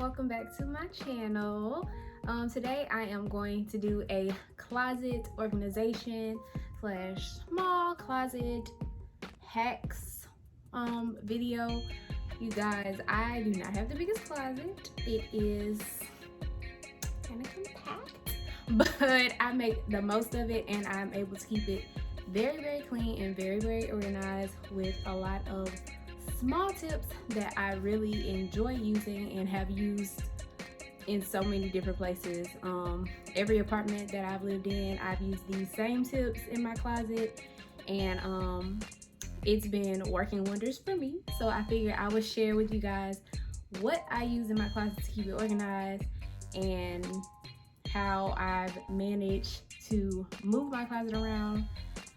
welcome back to my channel. Today I am going to do a closet organization slash small closet hacks video. You guys, I do not have the biggest closet. It is kind of compact, but I make the most of it and I'm able to keep it very clean and very organized with a lot of small tips that I really enjoy using and have used in so many different places. Every apartment that I've lived in, I've used these same tips in my closet, and it's been working wonders for me. So I figured I would share with you guys what I use in my closet to keep it organized and how I've managed to move my closet around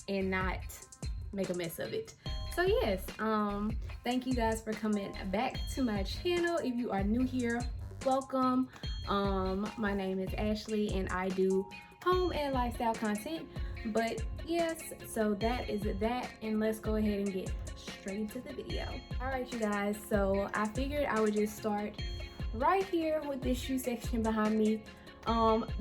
and not make a mess of it. So yes, thank you guys for coming back to my channel. If you are new here, welcome. My name is Ashley and I do home and lifestyle content. But yes, so that is that, and let's go ahead and get straight into the video. All right, you guys, so I figured I would just start right here with this shoe section behind me.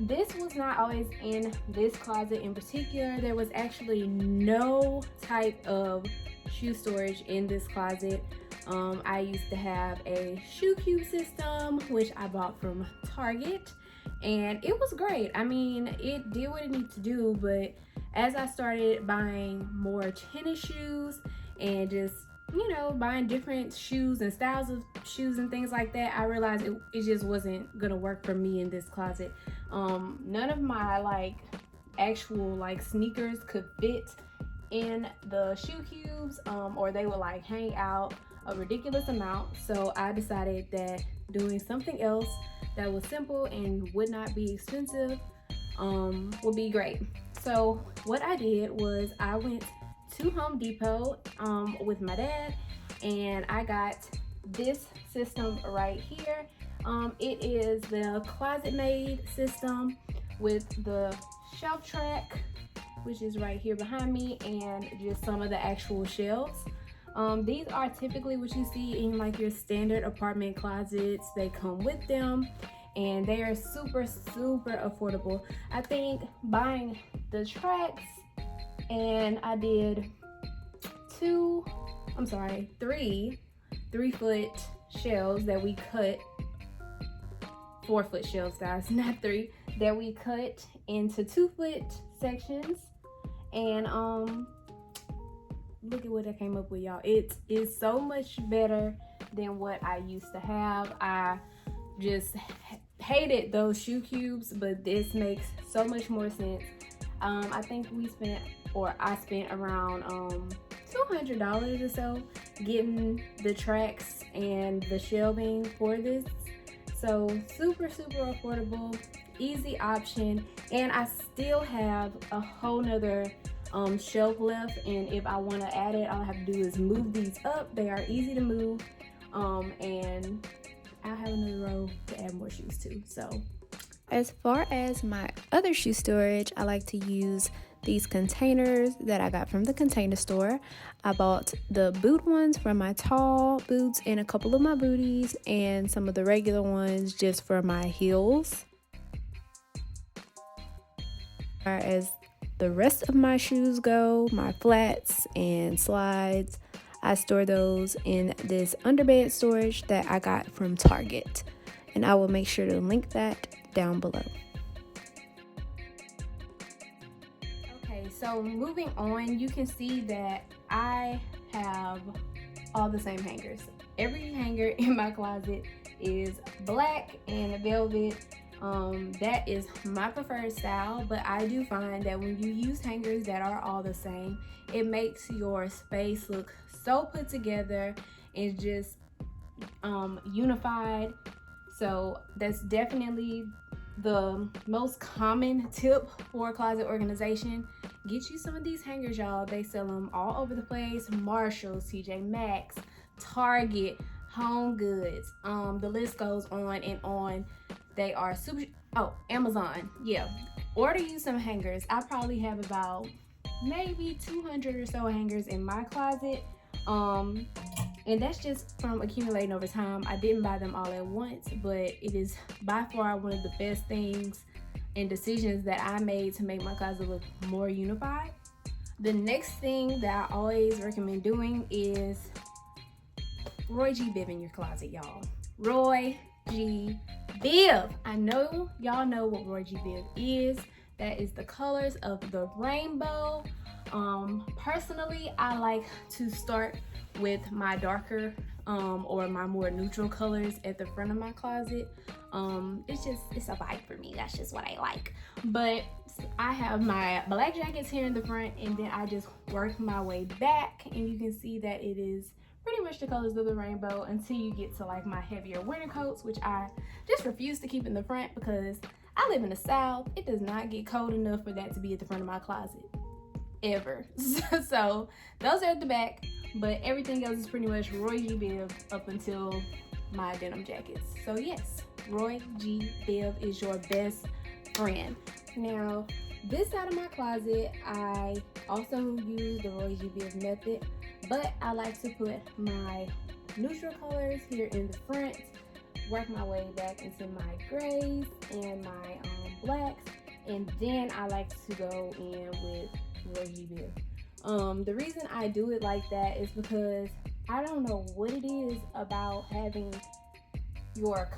This was not always in this closet in particular. There was actually no type of shoe storage in this closet. I used to have a shoe cube system, which I bought from Target, and it was great. I mean, it did what it needed to do, but as I started buying more tennis shoes and just, you know, buying different shoes and styles of shoes and things like that, I realized it just wasn't gonna work for me in this closet. None of my actual sneakers could fit in the shoe cubes, or they would hang out a ridiculous amount. So I decided that doing something else that was simple and would not be expensive would be great. So what I did was I went to Home Depot with my dad, and I got this system right here. It is the Closet Made system with the shelf track, which is right here behind me, and just some of the actual shelves. These are typically what you see in your standard apartment closets. They come with them and they are super affordable. I think buying the tracks, and I did three-foot shelves that we cut, 4-foot shelves, guys, not 3, that we cut into 2-foot sections. And look at what I came up with, y'all. It is so much better than what I used to have. I just hated those shoe cubes, but this makes so much more sense. I think I spent around $200 or so getting the tracks and the shelving for this. So super affordable, easy option, and I still have a whole nother shelf left, and if I want to add it, all I have to do is move these up. They are easy to move, and I'll have another row to add more shoes to. So as far as my other shoe storage, I like to use these containers that I got from the Container Store. I bought the boot ones for my tall boots and a couple of my booties, and some of the regular ones just for my heels. As the rest of my shoes go, my flats and slides, I store those in this underbed storage that I got from Target, and I will make sure to link that down below. Okay, so moving on, you can see that I have all the same hangers. Every hanger in my closet is black and velvet. That is my preferred style, but I do find that when you use hangers that are all the same, it makes your space look so put together and just unified. So that's definitely the most common tip for closet organization. Get you some of these hangers, y'all. They sell them all over the place. Marshalls, TJ Maxx, Target, Home Goods, the list goes on and on. They are Amazon. Yeah, order you some hangers. I probably have about maybe 200 or so hangers in my closet. And that's just from accumulating over time. I didn't buy them all at once, but it is by far one of the best things and decisions that I made to make my closet look more unified. The next thing that I always recommend doing is Roy G. Biv in your closet, y'all. Roy G. Biv. I know y'all know what Roy G. Biv is. That is the colors of the rainbow. Personally, I like to start with my darker or my more neutral colors at the front of my closet. It's a vibe for me. That's just what I like. But I have my black jackets here in the front, and then I just work my way back, and you can see that it is pretty much the colors of the rainbow until you get to like my heavier winter coats, which I just refuse to keep in the front because I live in the South. It does not get cold enough for that to be at the front of my closet ever. So those are at the back, but everything else is pretty much Roy G. Biv up until my denim jackets. So yes, Roy G. Biv is your best friend. Now, this side of my closet, I also use the Roy G. Biv method, but I like to put my neutral colors here in the front, work my way back into my grays and my blacks, and then I like to go in with Roy G. Biv. The reason I do it like that is because I don't know what it is about having your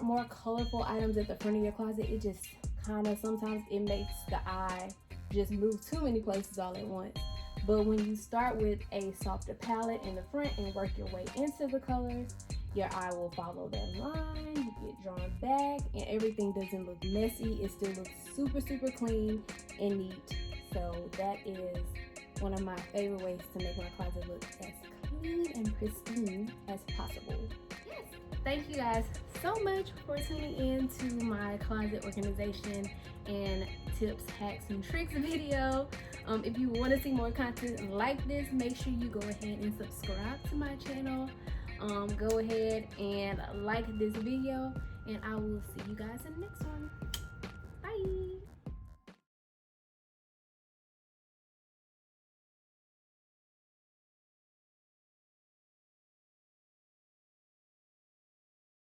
more colorful items at the front of your closet. It just kind of sometimes it makes the eye just move too many places all at once. But when you start with a softer palette in the front and work your way into the colors, your eye will follow that line, you get drawn back, and everything doesn't look messy. It still looks super, super clean and neat. So that is one of my favorite ways to make my closet look as clean and pristine as possible. Yes, thank you guys so much for tuning in to my closet organization and tips, hacks, and tricks video. If you want to see more content like this, make sure you go ahead and subscribe to my channel. Go ahead and like this video, and I will see you guys in the next one. Bye.